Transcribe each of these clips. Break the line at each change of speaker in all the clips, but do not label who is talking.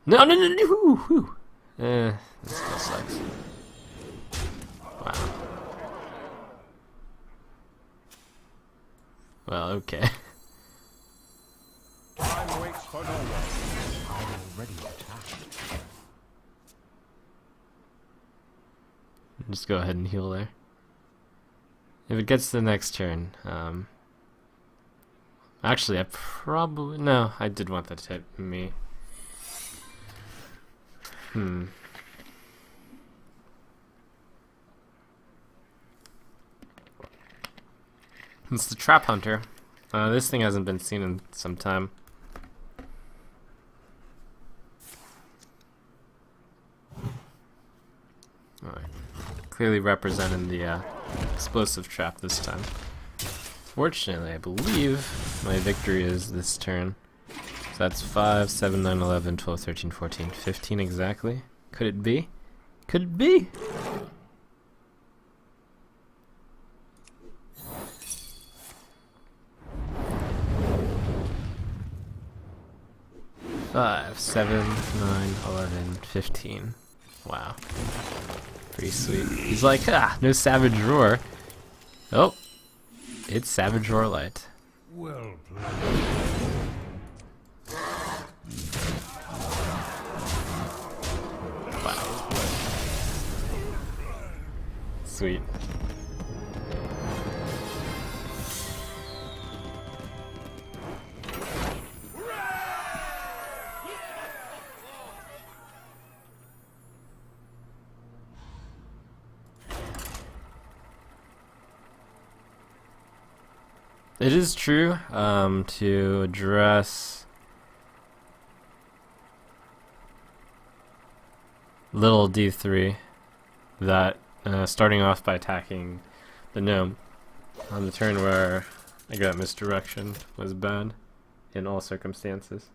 No, no, no, no. Whoo, whoo. This still sucks. Wow. Well, okay.
Time waits for no one. I'm already attacked.
Just go ahead and heal there. If it gets to the next turn, actually, I probably... No, I did want that to hit me. It's the Trap Hunter. This thing hasn't been seen in some time. Alright. Clearly representing the explosive trap this time. Fortunately, I believe my victory is this turn. So that's 5, 7, 9, 11, 12, 13, 14, 15 exactly. Could it be? Could it be? Five, 7, 9, 11, 15. Wow. Pretty sweet. He's like, no Savage Roar. Oh, it's Savage Roar Light.
Well played.
Wow. Sweet. It is true, to address little D3, that starting off by attacking the gnome on the turn where I got misdirection was bad in all circumstances.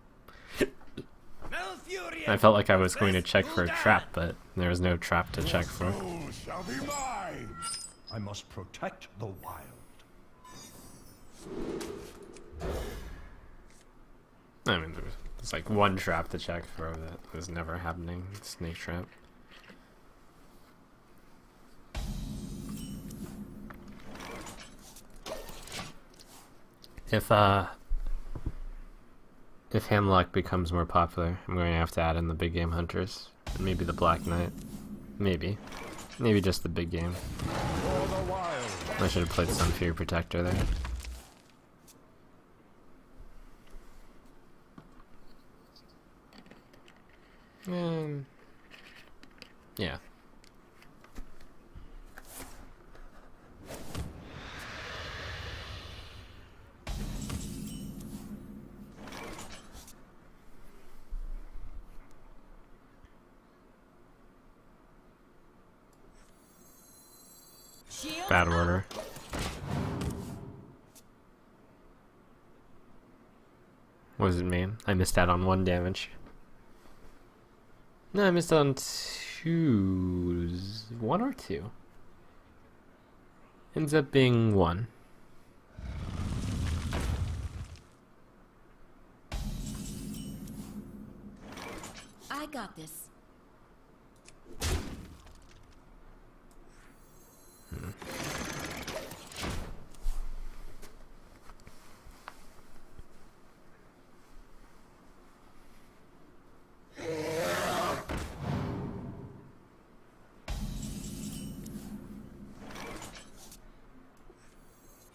I felt like I was going to check for a trap, but there was no trap to check for.
Shall be mine. I must protect the wild.
I mean, there's like one trap to check for that was never happening. Snake trap. If Hamlock becomes more popular, I'm going to have to add in the big game hunters. And maybe the Black Knight. Maybe. Maybe just the big game. I should have played Sun Fury Protector there. Yeah. Bad order. What does it mean? I missed out on 1 damage. No, I missed out on 2. 1 or 2? Ends up being 1.
I got this.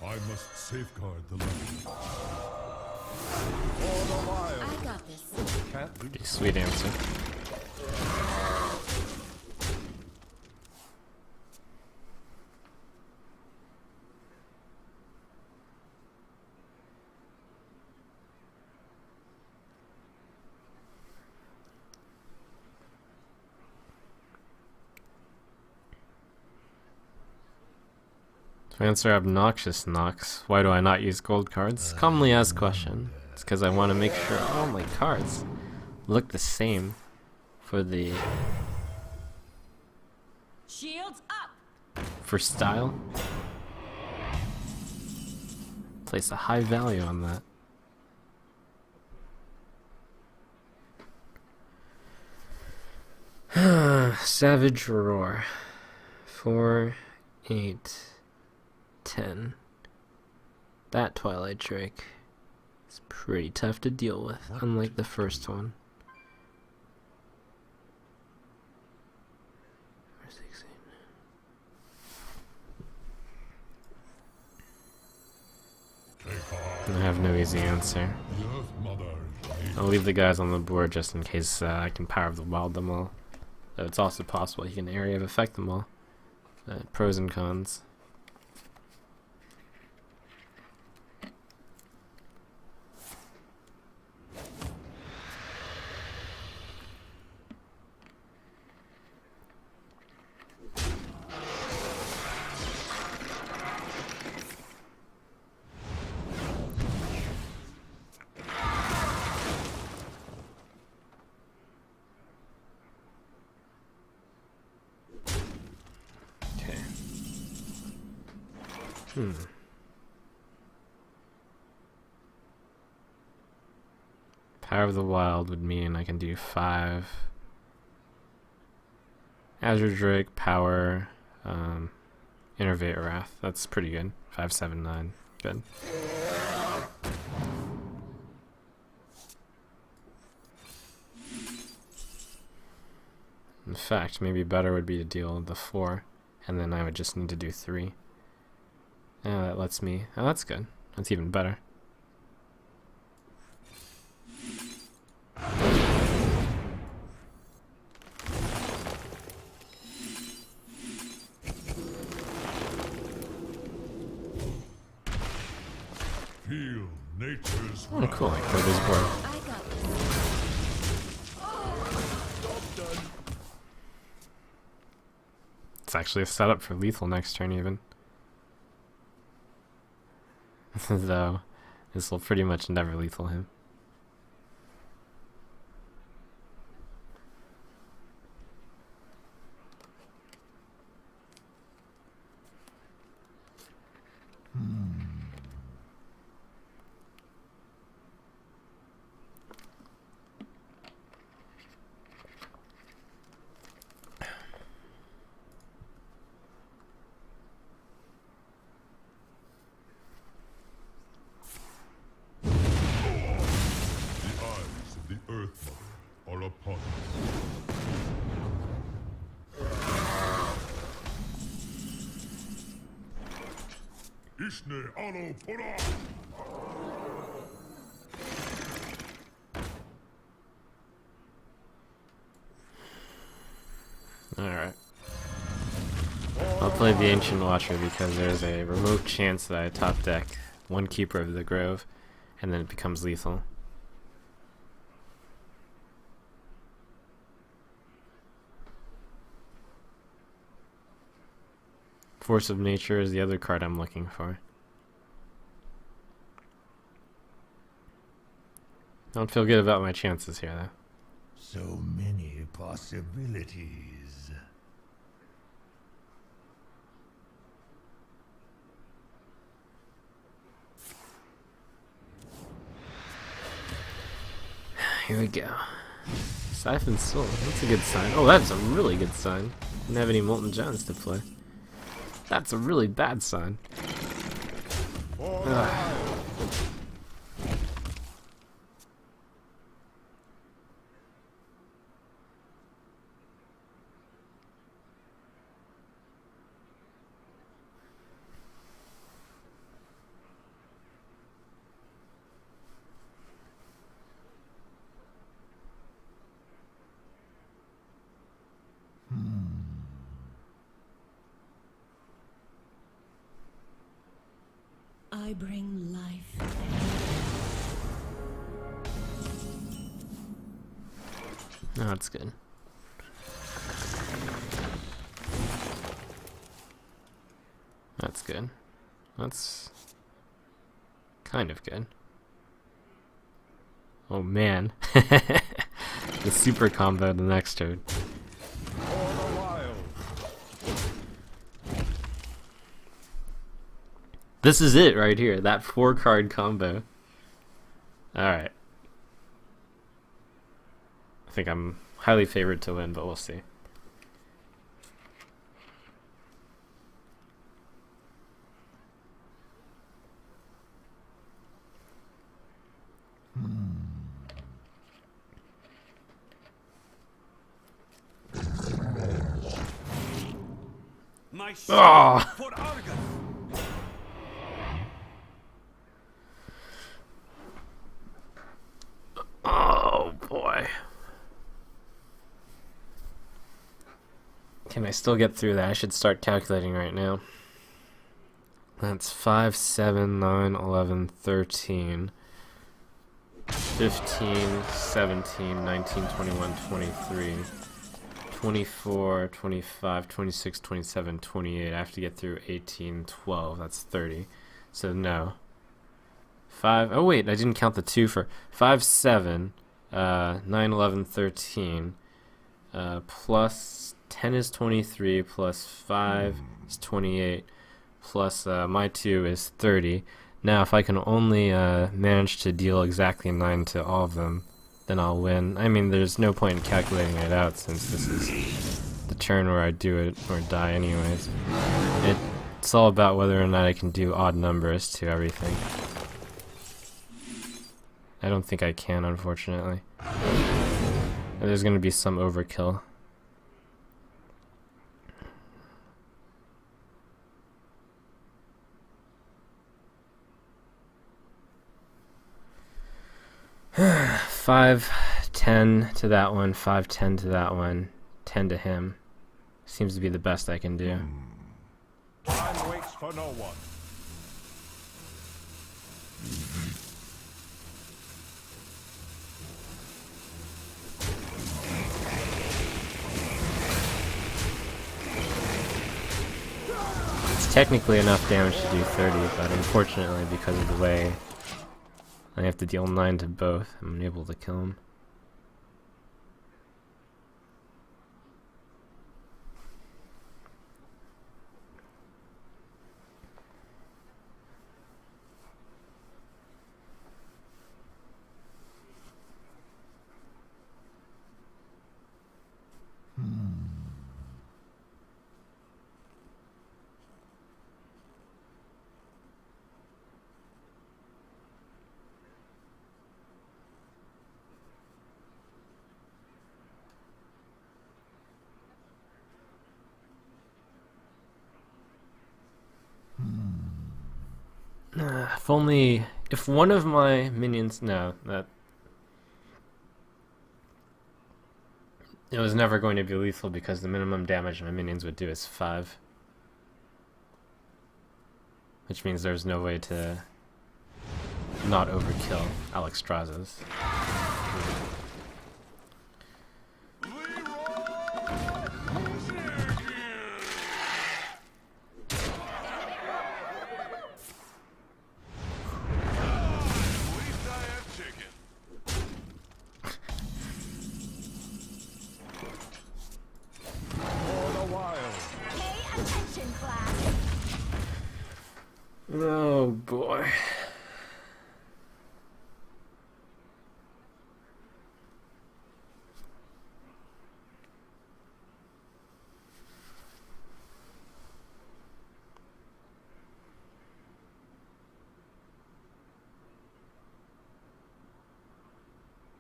I must safeguard the land. For the wild.
I got this.
Can't lose.
Pretty sweet answer. To answer obnoxious knocks, why do I not use gold cards? Commonly asked question. It's because I want to make sure all my cards look the same for the
Shields up.
for style. Place a high value on that. Savage Roar. 4, 8, 10. That Twilight Drake is pretty tough to deal with, unlike the first one. I have no easy answer. I'll leave the guys on the board just in case I can Power of the Wild them all. Though it's also possible he can Area of Effect them all. Pros and cons. Power of the Wild would mean I can do 5. Azure Drake, Power, Innervate Wrath. That's pretty good. 5, 7, 9. Good. In fact, maybe better would be to deal the 4, and then I would just need to do 3. Yeah, that lets me... Oh, that's good. That's even better.
Feel nature's
Oh, cool. I killed his board.
I got this.
It's actually a setup for lethal next turn, even. Though, this will pretty much never lethal him.
Are upon us. Ishne Ano Pura!
Alright. I'll play the Ancient Watcher because there's a remote chance that I top deck one Keeper of the Grove and then it becomes lethal. Force of Nature is the other card I'm looking for. I don't feel good about my chances here, though.
So many possibilities.
Here we go. Siphon Soul. That's a good sign. Oh, that's a really good sign. Didn't have any Molten Gems to play. That's a really bad sign. Ugh.
I bring life.
No, that's good. That's good. That's kind of good. Oh man. The super combo the next turn. This is it right here. That 4-card combo. Alright. I think I'm highly favored to win, but we'll see.
My shield
Oh.
for Argus.
Oh boy. Can I still get through that? I should start calculating right now. That's 5, 7, 9, 11, 13, 15, 17, 19, 21, 23, 24, 25, 26, 27, 28. I have to get through 18, 12. That's 30. So no. 5. Oh wait, I didn't count the 2 for 5, 7, 9, 11, 13. Plus 10 is 23, plus 5 is 28, plus my 2 is 30. Now, if I can only manage to deal exactly 9 to all of them, then I'll win. I mean, there's no point in calculating it out since this is the turn where I do it or die anyways. It's all about whether or not I can do odd numbers to everything. I don't think I can, unfortunately. There's going to be some overkill. Five, 10 to that one, 5, 10 to that one, 10 to him. Seems to be the best I can do.
Time waits for no one.
It's technically enough damage to do 30, but unfortunately, because of the way I have to deal 9 to both, I'm unable to kill him. If one of my minions, no, that it was never going to be lethal because the minimum damage my minions would do is 5, which means there's no way to not overkill Alexstrasza's. Oh boy.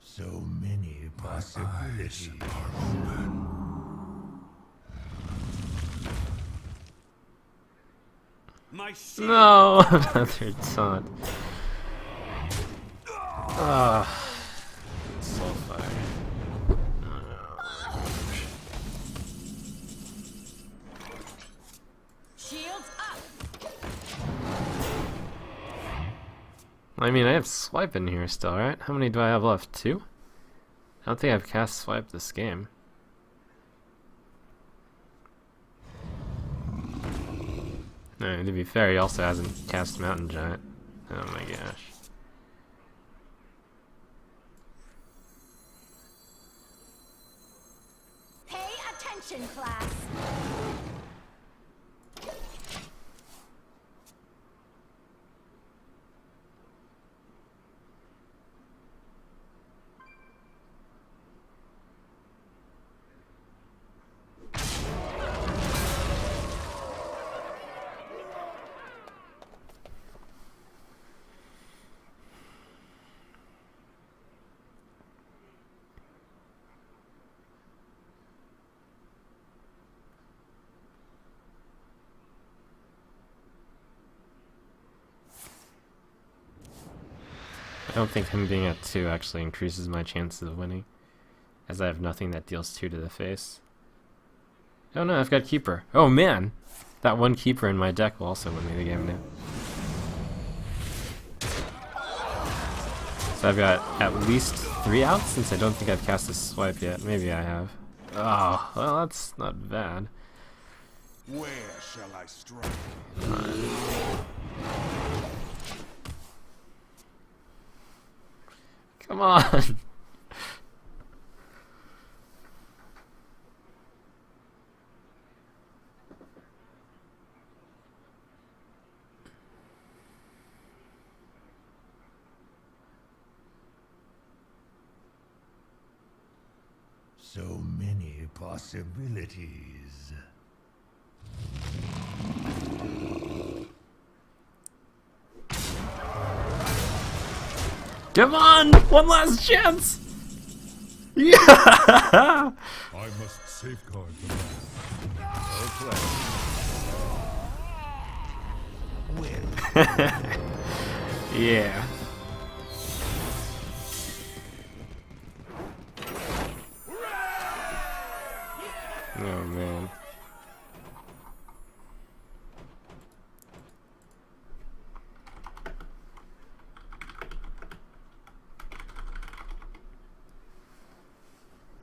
So many possibilities.
My shield.
No, another taunt. Ah, so fire.
Shields up.
I mean, I have swipe in here still, right? How many do I have left? 2? I don't think I've cast swipe this game. No, to be fair, he also hasn't cast Mountain Giant. Oh my gosh.
Pay attention, class.
I don't think him being at 2 actually increases my chances of winning, as I have nothing that deals 2 to the face. Oh no, I've got Keeper. Oh man! That one Keeper in my deck will also win me the game now. So I've got at least 3 outs, since I don't think I've cast a swipe yet. Maybe I have. Oh, well that's not bad.
Where shall I strike?
Come on!
So many possibilities.
Come on! One last chance! Yeah!
I must safeguard the land.
Yeah. Oh man.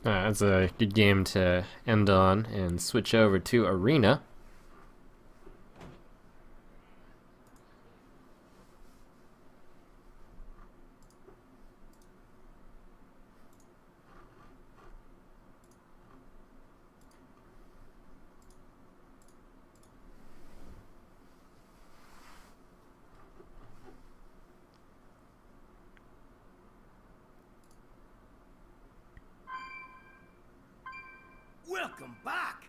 That's a good game to end on and switch over to Arena.
Welcome back!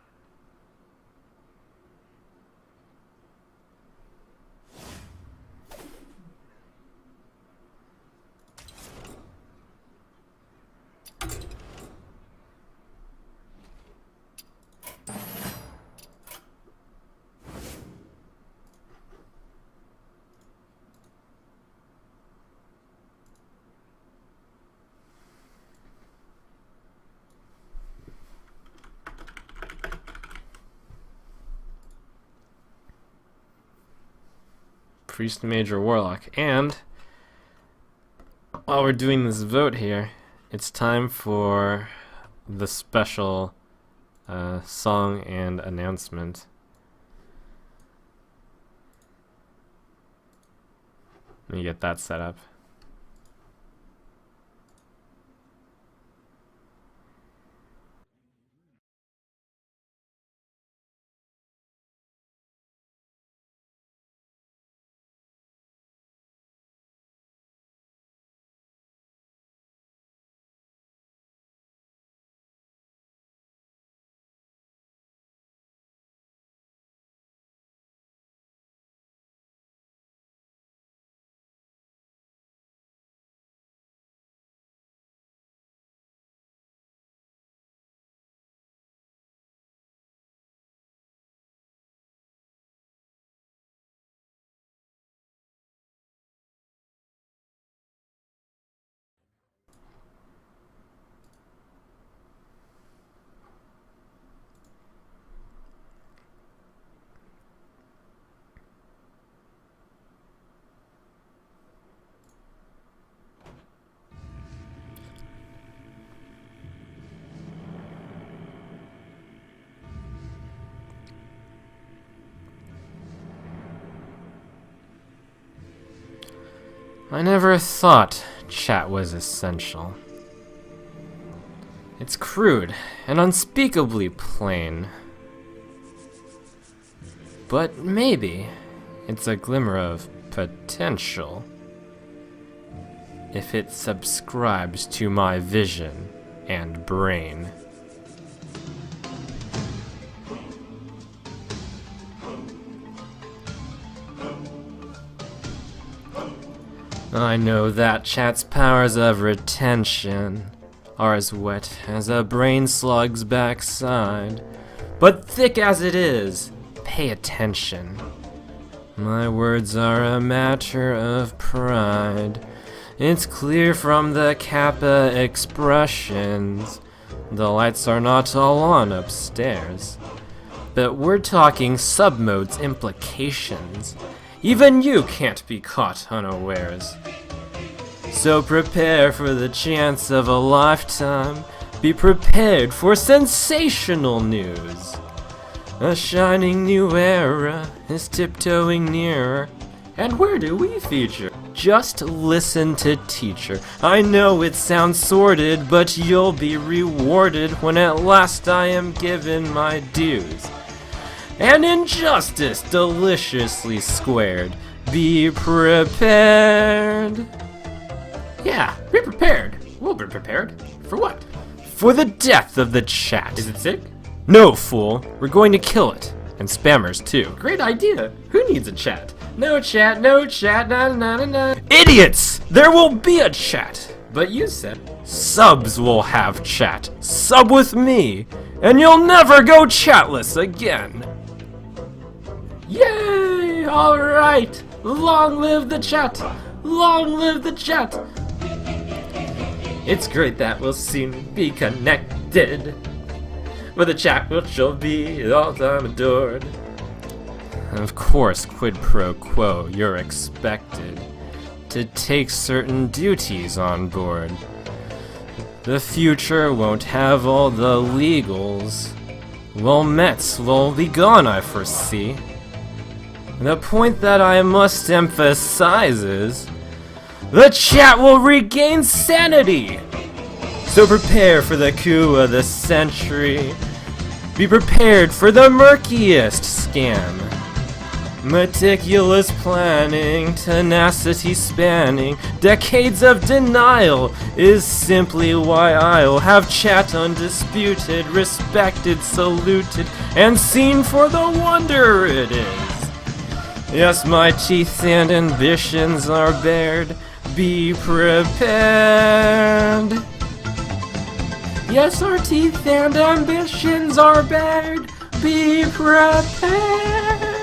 Priest, Major, Warlock, and while we're doing this vote here, it's time for the special song and announcement. Let me get that set up. I never thought chat was essential. It's crude and unspeakably plain. But maybe it's a glimmer of potential if it subscribes to my vision and brain. I know that chat's powers of retention are as wet as a brain slug's backside, but thick as it is, pay attention. My words are a matter of pride, It's clear from the Kappa expressions. The lights are not all on upstairs. But we're talking submode's implications. Even you can't be caught unawares. So prepare for the chance of a lifetime. Be prepared for sensational news. A shining new era is tiptoeing nearer. And where do we feature? Just listen to teacher. I know it sounds sordid, but you'll be rewarded when at last I am given my dues. And injustice deliciously squared. Be prepared. Yeah, be prepared. We'll be prepared. For what? For the death of the chat. Is it sick? No, fool. We're going to kill it. And spammers, too. Great idea. Who needs a chat? No chat, no chat, na na na na. Idiots! There will be a chat. But you said subs will have chat. Sub with me. And you'll never go chatless again. Yay! Alright! Long live the chat! Long live the chat! It's great that we'll soon be connected with a chat which will be all time adored. And of course, quid pro quo, you're expected to take certain duties on board. The future won't have all the legals. Well, Mets will be gone, I foresee. The point that I must emphasize is the chat will regain sanity. So prepare for the coup of the century. Be prepared for the murkiest scam. Meticulous planning, tenacity spanning, decades of denial is simply why I'll have chat undisputed, respected, saluted, and seen for the wonder it is. Yes, my teeth and ambitions are bared. Be prepared. Yes, our teeth and ambitions are bared. Be prepared.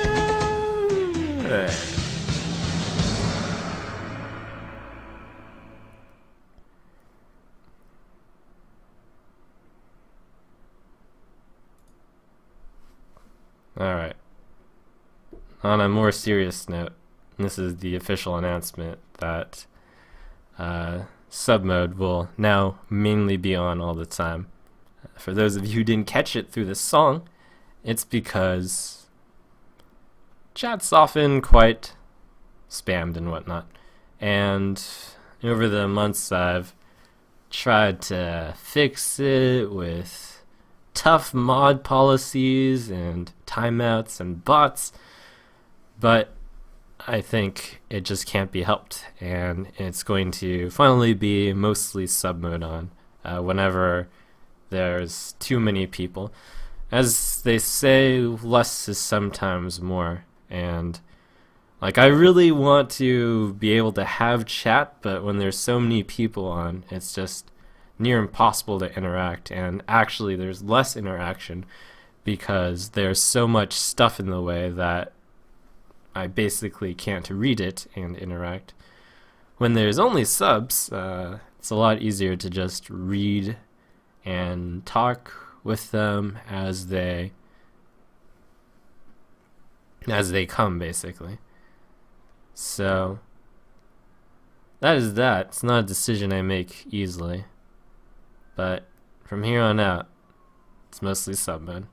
Alright. On a more serious note, this is the official announcement that sub mode will now mainly be on all the time. For those of you who didn't catch it through this song, it's because chat's often quite spammed and whatnot. And over the months I've tried to fix it with tough mod policies and timeouts and bots, but I think it just can't be helped, and it's going to finally be mostly sub mode on whenever there's too many people. As they say, less is sometimes more, and like I really want to be able to have chat, but when there's so many people on, it's just near impossible to interact, and actually there's less interaction because there's so much stuff in the way that I basically can't read it and interact. When there's only subs, it's a lot easier to just read and talk with them as they come, basically. So that is that. It's not a decision I make easily, but from here on out, it's mostly sub mode.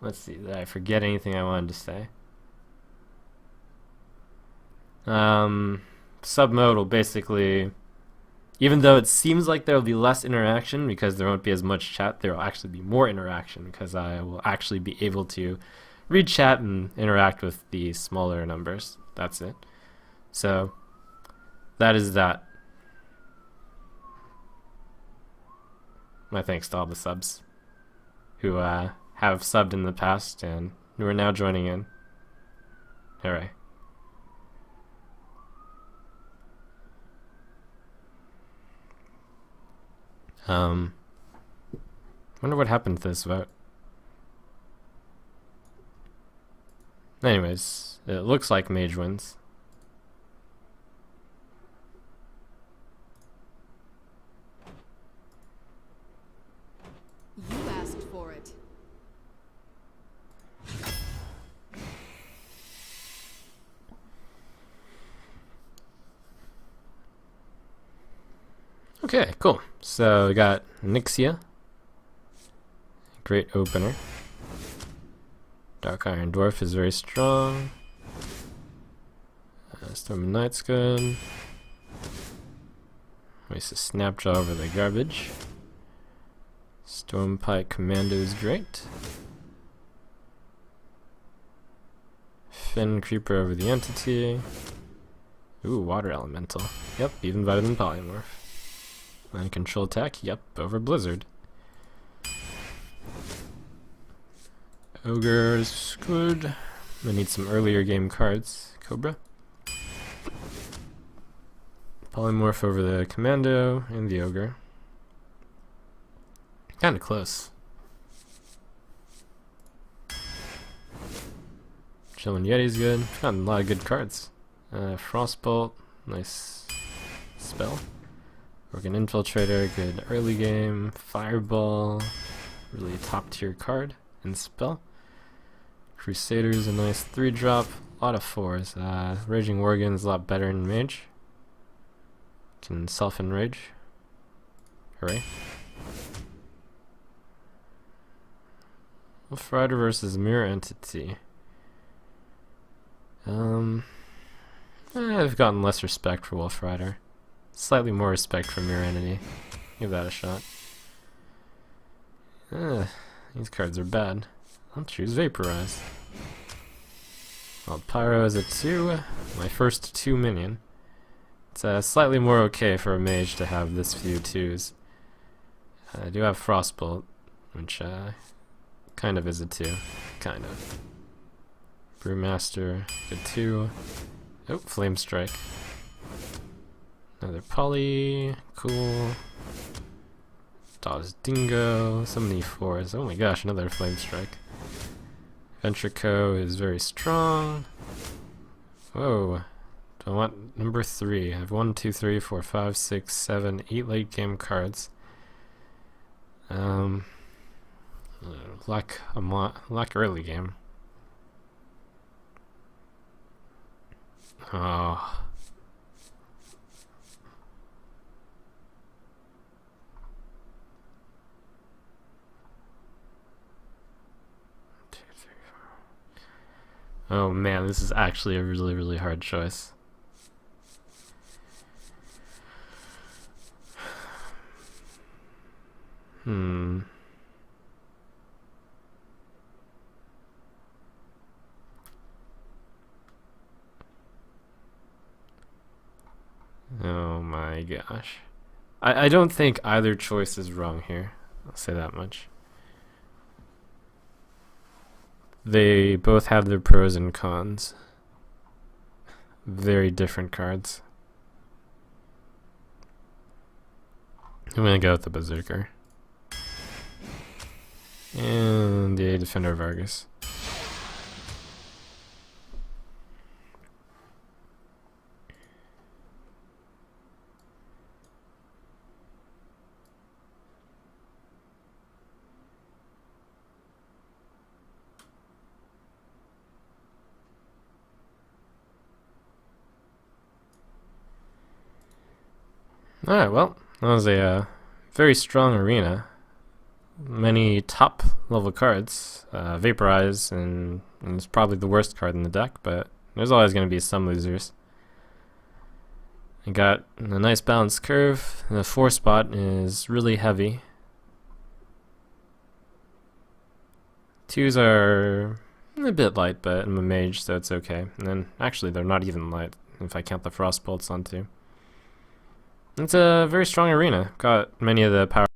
Let's see, did I forget anything I wanted to say? Sub mode will basically, even though it seems like there will be less interaction because there won't be as much chat, there will actually be more interaction because I will actually be able to read chat and interact with the smaller numbers. That's it. So that is that. My thanks to all the subs who have subbed in the past and who are now joining in. Hooray. Wonder what happened to this vote. Anyways, it looks like Mage wins. Okay, cool. So we got Nixia. Great opener. Dark Iron Dwarf is very strong. Storm Knight's good. Waste a Snapjaw over the garbage. Stormpike Commando is great. Fin Creeper over the Entity. Ooh, Water Elemental. Yep, even better than Polymorph. And Control Attack, yep, over Blizzard. Ogre's good. I need some earlier game cards. Cobra. Polymorph over the Commando and the Ogre. Kinda close. Chillin' Yeti's good. Gotten a lot of good cards. Frostbolt, nice spell. Organ Infiltrator, good early game. Fireball, really top tier card and spell. Crusader's a nice 3-drop. A lot of 4s. Raging Worgen's a lot better in Mage. Can self-enrage. Hooray. Wolf Rider versus Mirror Entity. I've gotten less respect for Wolf Rider. Slightly more respect for Mirror Entity. Give that a shot. These cards are bad. I'll choose Vaporize. Well, Pyro is a 2. My first 2 minion. It's slightly more okay for a mage to have this few 2s. I do have Frostbolt, which kind of is a 2. Kind of. Brewmaster, good 2. Oh, Flame Strike. Another Poly, cool. Dawes Dingo, so many 4s. Oh my gosh, another Flame Strike. Ventrico is very strong. Whoa. Do I want number 3? I have 1, 2, 3, 4, 5, 6, 7, 8 late game cards. Lack early game. Oh. Oh man, this is actually a really, really hard choice. Oh my gosh. I don't think either choice is wrong here. I'll say that much. They both have their pros and cons. Very different cards. I'm gonna go with the Berserker. And the Defender of Argus. Alright, well, that was a very strong arena. Many top level cards. Vaporize, and it's probably the worst card in the deck, but there's always going to be some losers. I got a nice balanced curve. The 4 spot is really heavy. 2s are a bit light, but I'm a mage, so it's okay. And then, actually, they're not even light, if I count the Frostbolts on 2. It's a very strong arena. Got many of the power